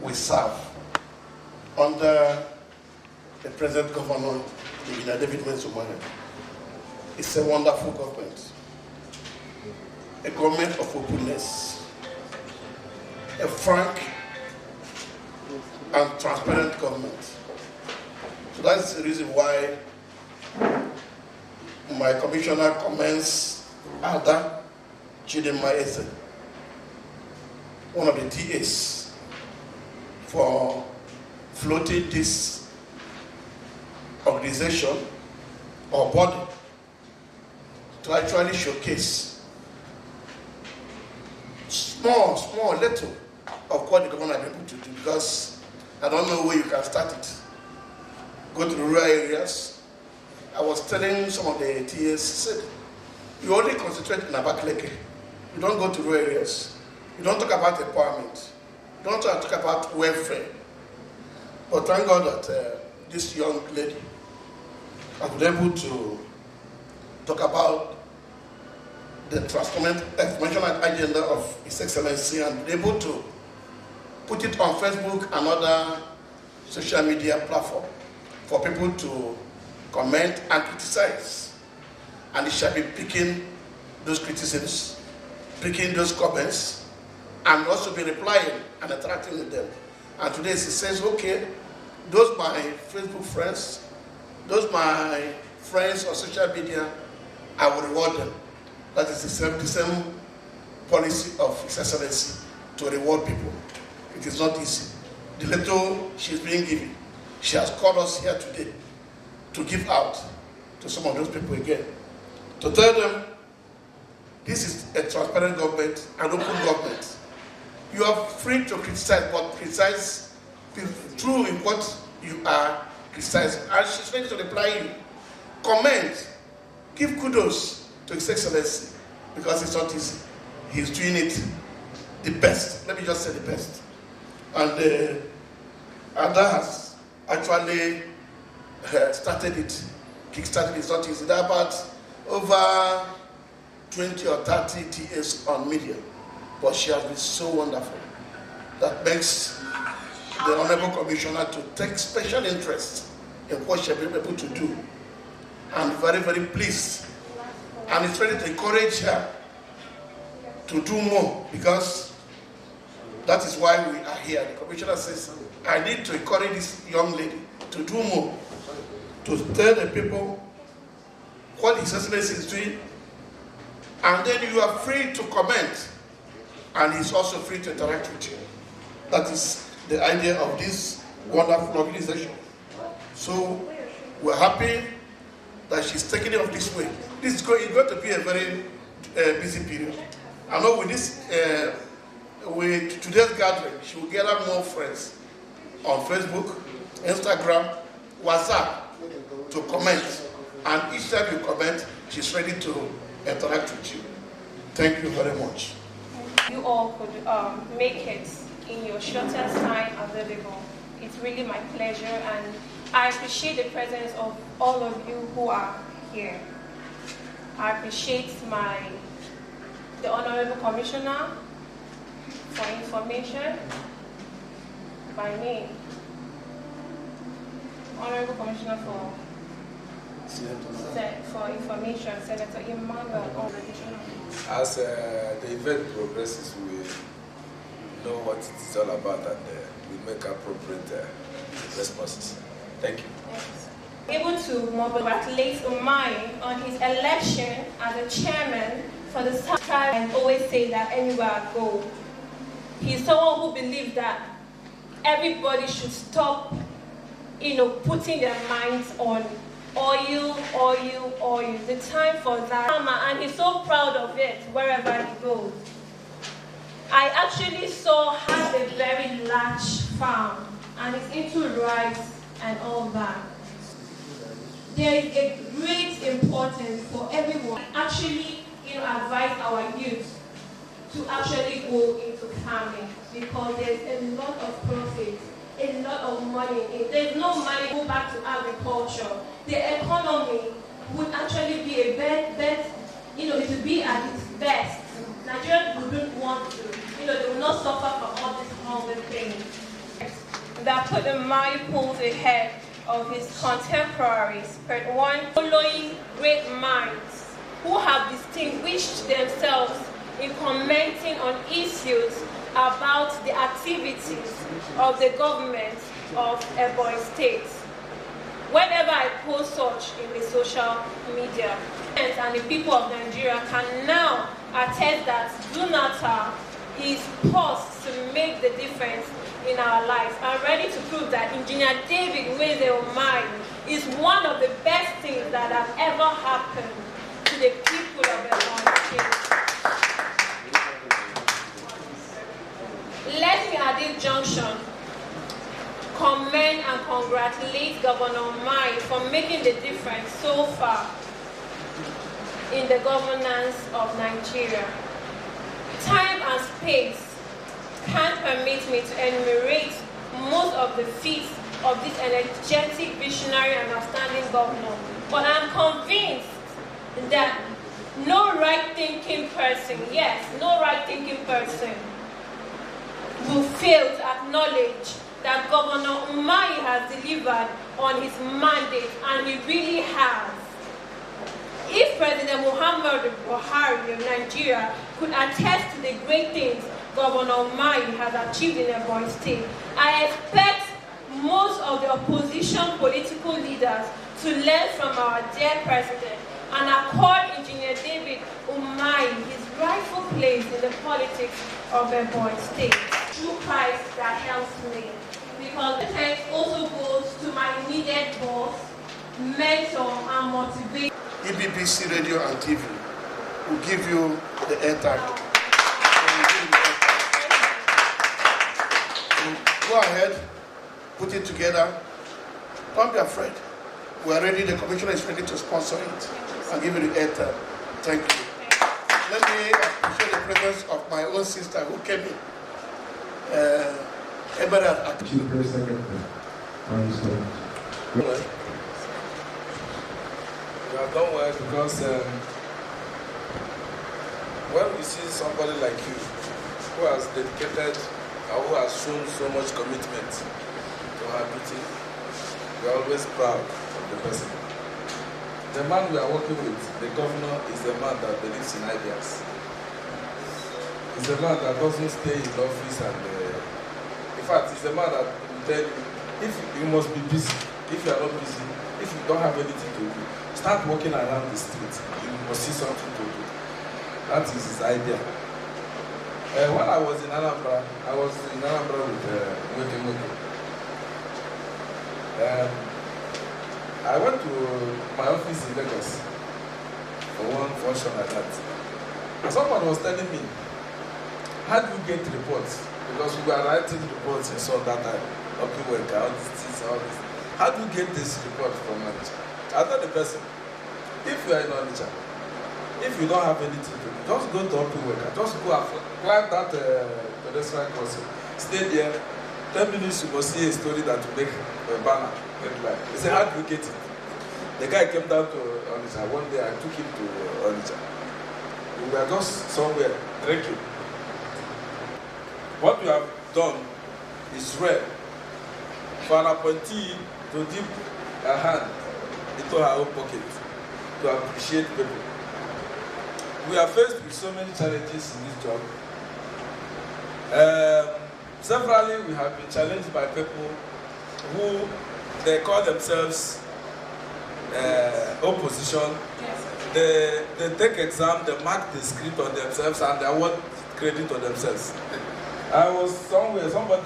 we serve under the present governor, David Umahi. It's a wonderful government, a government of openness, a frank and transparent government. So that's the reason why my commissioner commends Aide, Chidinma, one of the TAs, for floating this organization or body to actually showcase little of what the government are able to do, because I don't know where you can start it. Go to the rural areas. I was telling some of the TAs, said, you only concentrate in Abakaliki. You don't go to rural areas. You don't talk about empowerment. You don't talk about welfare. But thank God that this young lady has been able to talk about the transformational agenda of His Excellency and be able to put it on Facebook and other social media platform for people to comment and criticize. And he shall be picking those criticisms, picking those comments, and also be replying and interacting with them. And today he says, okay, those my Facebook friends, those my friends on social media, I will reward them. That is the same policy of His Excellency, to reward people. It is not easy. The little she's being given, she has called us here today to give out to some of those people again, to tell them this is a transparent government, an open government. You are free to criticize, but criticize true in what you are criticizing. And she's ready to reply you. Comment, give kudos to His Excellency, because it's not easy. He's doing it the best. Let me just say the best. And Aide has actually started it, kickstarted it. It's not easy. There are about over 20 or 30 TAs on media, but she has been so wonderful. That makes the Honorable Commissioner to take special interest in what she has been able to do. I'm very, very pleased. And it's ready to encourage her to do more, because that is why we are here. The Commissioner says, I need to encourage this young lady to do more, to tell the people what His Excellency is doing, and then you are free to comment, and he's also free to interact with you. That is the idea of this wonderful organization. So we're happy that she's taking it up this way. This is going to be a very busy period. I know with this, with today's gathering, she will gather more friends on Facebook, Instagram, WhatsApp to comment. And each time you comment, she's ready to interact with you. Thank you very much. You all could make it in your shortest time available. It's really my pleasure, and I appreciate the presence of all of you who are here. I appreciate the Honorable Commissioner for information by name. Honorable Commissioner for information, Senator Emmanuel. As the event progresses, we know what it is all about, and we make appropriate responses. Thank you. Yes. Able to congratulate Umahi on his election as a chairman for the South Tribe, and always say that anywhere I go, he's someone who believes that everybody should stop, putting their minds on oil. The time for that, and he's so proud of it wherever he goes. I actually saw has a very large farm, and it's into rice and all that. There is a great importance for everyone actually, advise our youth to actually go into farming, because there's a lot of profit, a lot of money. If there's no money, go back to agriculture. The economy would actually be a best, it would be at its best. Nigerians wouldn't want to, they will not suffer from all this hunger thing. that put Umahi pulls ahead of his contemporaries, part 1, following great minds who have distinguished themselves in commenting on issues about the activities of the government of Ebonyi State. Whenever I post such in the social media, and the people of Nigeria can now attest that DUNAETA is poised to make the difference in our lives. I'm ready to prove that Engineer David Nweze Umahi is one of the best things that have ever happened to the people of Ebonyi State. Let me at this junction commend and congratulate Governor Umahi for making the difference so far in the governance of Nigeria. Time and space can't permit me to enumerate most of the feats of this energetic, visionary, and outstanding governor, but I'm convinced that no right-thinking person, yes, no right-thinking person will fail to acknowledge that Governor Umahi has delivered on his mandate, and he really has. If President Muhammadu Buhari of Nigeria could attest to the great things Governor Umahi has achieved in Ebonyi State, I expect most of the opposition political leaders to learn from our dear President and accord Engineer David Umahi his rightful place in the politics of Ebonyi State. True Christ that helps me. Because the thanks also goes to my immediate boss, mentor, and motivator. EBBC Radio and TV will give you the airtime. Go ahead, put it together. Don't be afraid. We are ready. The commissioner is ready to sponsor it and give you the airtime. Thank you. Let me appreciate the presence of my own sister who came in. We have done well because when we see somebody like you who has dedicated or who has shown so much commitment to her duty, we are always proud of the person. The man we are working with, the governor, is the man that believes in ideas. He's the man that doesn't stay in office and in fact, he's the man that will tell you, if you must be busy, if you are not busy, if you don't have anything to do, start walking around the street. You must see something to do. That is his idea. When I was in Anambra, with Mobilize. I went to my office in Lagos for one function like that. And someone was telling me, how do you get reports? Because we were writing reports and saw that time, work, all this, all this. How do you get this report from manager? I told the person, if you are in Onitsha, if you don't have anything to do, just go to Opiweka, just go and climb that pedestrian crossing, stay there, 10 minutes you must see a story that will make a banner. He said, how do you get it? The guy came down to Onitsha. One day I took him to Onitsha. We were just somewhere drinking. What you have done is rare for an appointee to dip a hand into her own pocket to appreciate people. We are faced with so many challenges in this job. Severally, we have been challenged by people who they call themselves opposition. They take exam, they mark the script on themselves, and they want credit on themselves. I was somewhere, somebody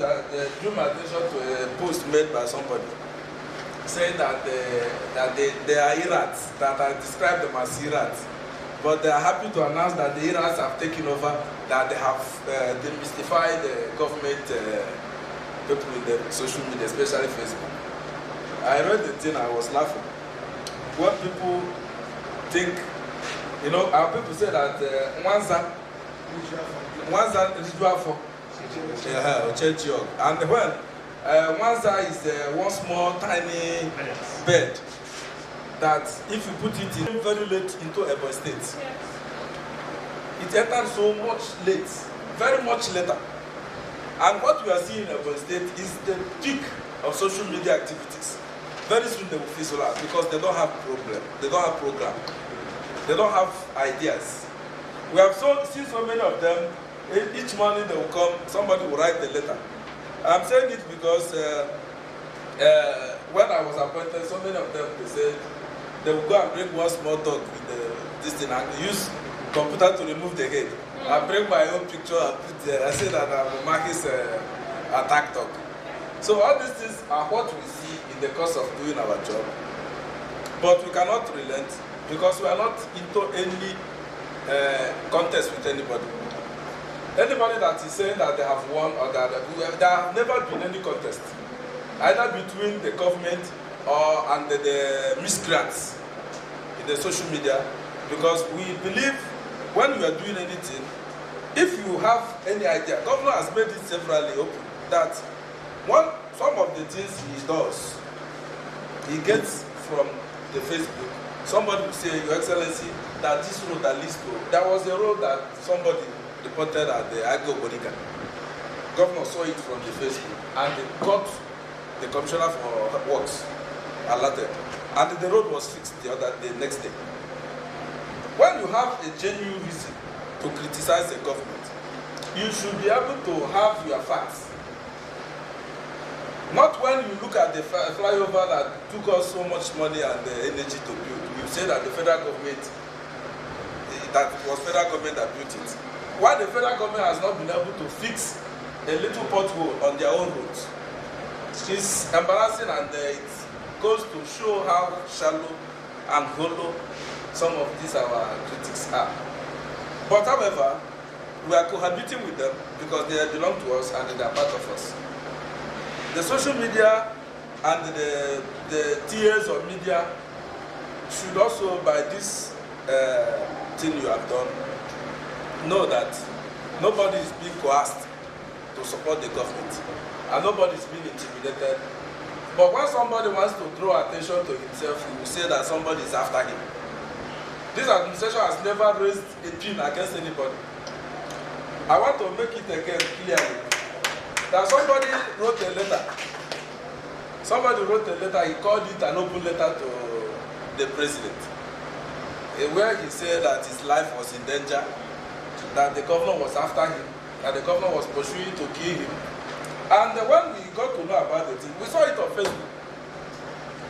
drew my attention to a post made by somebody saying that they are irats, that I described them as irats. But they are happy to announce that the irats have taken over, that they have demystified the government people in the social media, especially Facebook. I read the thing, I was laughing. What people think, you know, our people say that Nweze ritual for and when Nweze is one small tiny bed that if you put it in very late into Ebonyi State, it entered so much late, very much later. And what we are seeing in Ebonyi State is the peak of social media activities. Very soon they will fizzle out because they don't have problem, they don't have program, they don't have ideas. We have seen so many of them. Each morning they will come, somebody will write the letter. I'm saying it because when I was appointed, so many of them, they said they will go and bring one small dog with this thing and use computer to remove the head. I bring my own picture and put there. I say that I'm Umahi'S attack dog. So all these things are what we see in the course of doing our job. But we cannot relent because we are not into any contest with anybody. Anybody that is saying that they have won or that there have never been any contest, either between the government and the miscreants in the social media, because we believe when you are doing anything, if you have any idea, Governor has made it severally open that some of the things he does, he gets from the Facebook. Somebody will say, Your Excellency, that this road that leads to, there was a road that somebody reported at the Akubaraoha. Governor saw it from the Facebook and they got the Commissioner for Works alerted. And the road was fixed the next day. When you have a genuine reason to criticize the government, you should be able to have your facts. Not when you look at the flyover that took us so much money and energy to build. You say that the federal government, that it was federal government that built it. Why the federal government has not been able to fix a little pothole on their own roads? It's embarrassing, and it goes to show how shallow and hollow some of these our critics are. But however, we are cohabiting with them because they belong to us and they are part of us. The social media and the tiers of media should also, by this thing you have done, know that nobody is being coerced to support the government and nobody is being intimidated. But when somebody wants to draw attention to himself, he will say that somebody is after him. This administration has never raised a pin against anybody. I want to make it again clearly that somebody wrote a letter. Somebody wrote a letter, he called it an open letter to the president, where he said that his life was in danger, that the governor was after him, that the governor was pursuing to kill him. And when we got to know about the thing, we saw it on Facebook.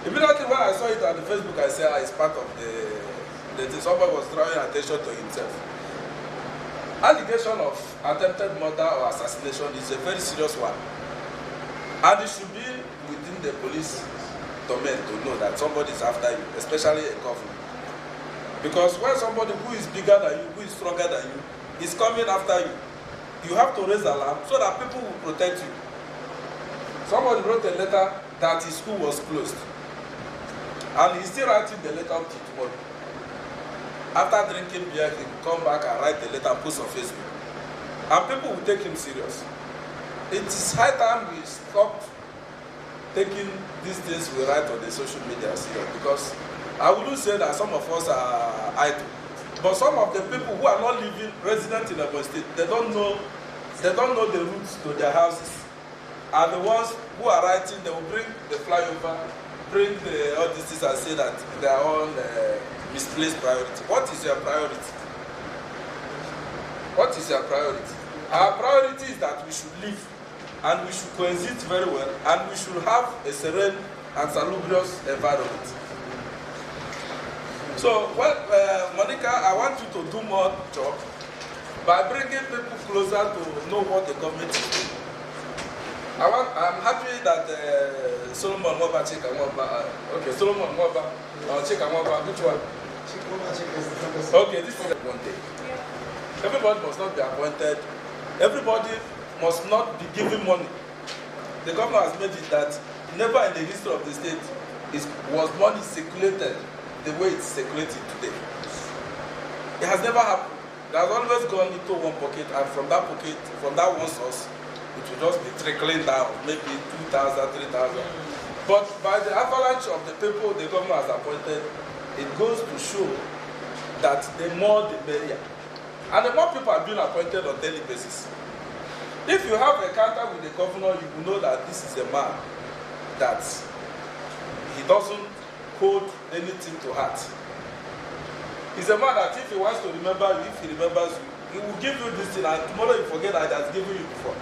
Immediately when I saw it on the Facebook, I said, it's part of the thing. Somebody was drawing attention to himself. Allegation of attempted murder or assassination is a very serious one. And it should be within the police domain to know that somebody is after you, especially a governor. Because when somebody who is bigger than you, who is stronger than you, is coming after you, you have to raise alarm so that people will protect you. Somebody wrote a letter that his school was closed. And he's still writing the letter up to tomorrow. After drinking beer, he will come back and write the letter and post on Facebook. And people will take him serious. It is high time we stop taking these things we write on the social media serious, because I wouldn't say that some of us are idle. But some of the people who are not living resident in Ebonyi State, they don't know the routes to their houses. And the ones who are writing, they will bring the flyover, bring all these things and say that they are all misplaced priority. What is your priority? What is your priority? Our priority is that we should live and we should coexist very well and we should have a serene and salubrious environment. So, Monica, I want you to do more job by bringing people closer to know what the government is doing. I'm happy that Solomon Moba Chikamwaba, okay, Solomon Moba, or Chikamwaba, which one? Okay, this is one thing. Everybody must not be appointed. Everybody must not be given money. The governor has made it that never in the history of the state was money circulated the way it's circulated today. It has never happened. It has always gone into one pocket, and from that pocket, from that one source, it will just be trickling down, maybe 2,000, 3,000. But by the avalanche of the people the government has appointed, it goes to show that the more the merrier. And the more people are being appointed on a daily basis. If you have a encounter with the governor, you will know that this is a man that he doesn't hold anything to heart. He's a man that if he wants to remember you, if he remembers you, he will give you this thing, and tomorrow you forget that he has given you before.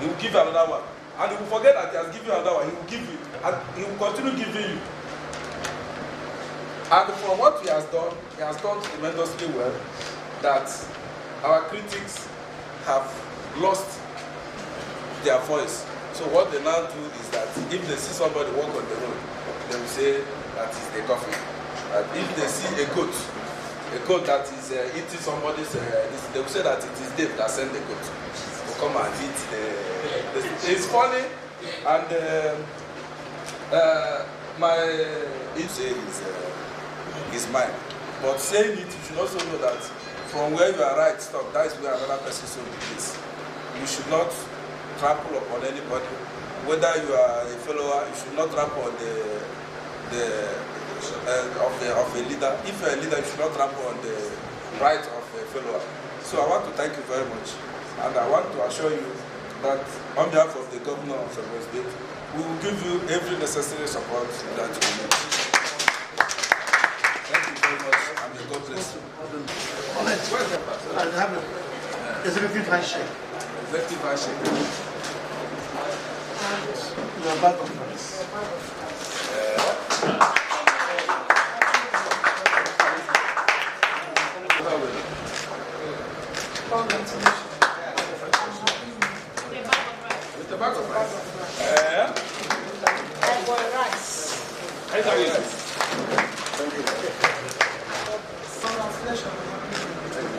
He will give you another one. And he will forget that he has given you another one. He will give you, and he will continue giving you. And from what he has done tremendously well, that our critics have lost their voice. So what they now do is that if they see somebody walk on the road, they will say that is the governor. And if they see a goat that is eating somebody's, they will say that it is Dave that sent the goat to come and eat the it's funny, and is mine. But saying it, you should also know that from where you are right, stop, that is where another person should be placed. You should not trample upon anybody. Whether you are a follower, you should not trample on of a leader. If you are a leader, you should not trample on the right of a follower. So I want to thank you very much, and I want to assure you that on behalf of the governor of Ebonyi State, we will give you every necessary support that you need. Thank you very much, and may God bless you. Executive handshake. Executive handshake. Your back conference. With the back of rice.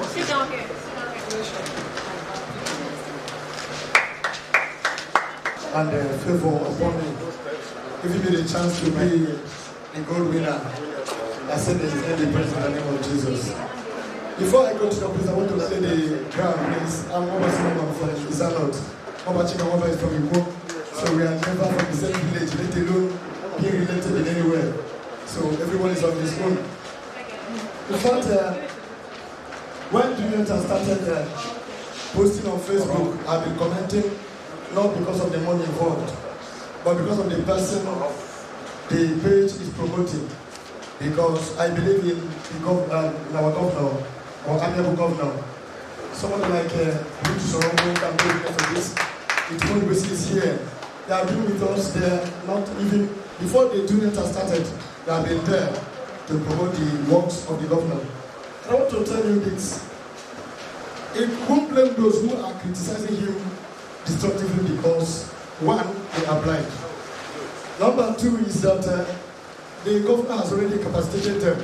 Sit down here. And favor upon me. Giving me the chance to be a gold winner. I said this is the President in the name of Jesus. Before I go to the place, I want to say the ground, please. I'm Obachiga from Izalot. Obachiga is from Igbo. So we are never from the same village, let alone being related in anywhere. So everyone is on his own. In fact, when DUNAETA started posting on Facebook, I've been commenting not because of the money involved, but because of the person the page is promoting. Because I believe in our governor, or amiable governor. Someone like Bruce Sorongo can be because of this. It's one is here. They have been with us there, not even before the DUNAETA started, they have been there to promote the works of the governor. And I want to tell you this. It won't blame those who are criticizing him destructively because, one, they are blind. Number two is that the governor has already capacitated them.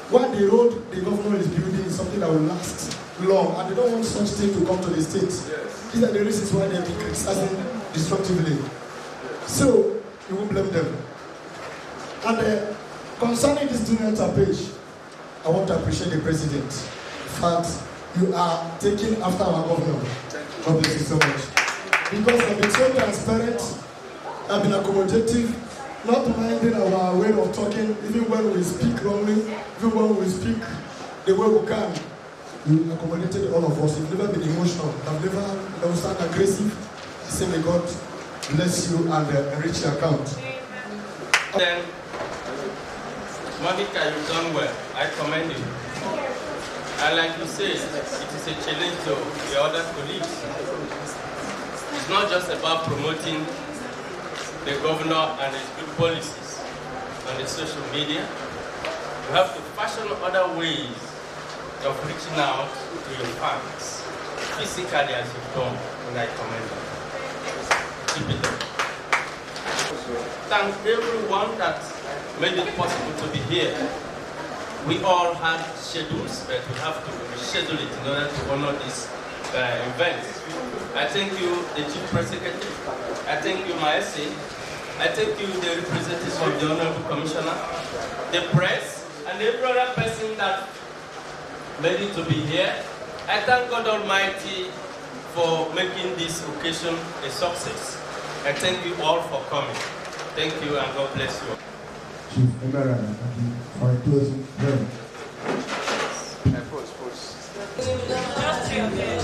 What the road the governor is building is something that will last long, and they don't want such thing to come to the state. Yes. These are the reasons why they've been criticizing destructively. So, you won't blame them. And concerning this DUNAETA page, I want to appreciate the president. In fact, you are taking after our governor. God bless you so much. Because I've been so transparent, I've been accommodative, not minding our way of talking, even when we speak wrongly, even when we speak the way we can. You accommodated all of us. You've never been emotional. I've never stand aggressive. I say may God bless you and enrich your account. Then, Monica, you've done well. I commend you. And like you said, it is a challenge to the other colleagues. It's not just about promoting the governor and his good policies on the social media. You have to fashion other ways of reaching out to your fans, physically as you've done, and I commend you. Keep it up. Thank everyone that made it possible to be here. We all had schedules, but we have to reschedule it in order to honor this event. I thank you, the Chief Press Secretary. I thank you, Umahi'S. I thank you, the representatives of the Honorable Commissioner, the press, and every other person that made it to be here. I thank God Almighty for making this occasion a success. I thank you all for coming. Thank you, and God bless you. Chief Engr, for a closing prayer. Just 3 of them.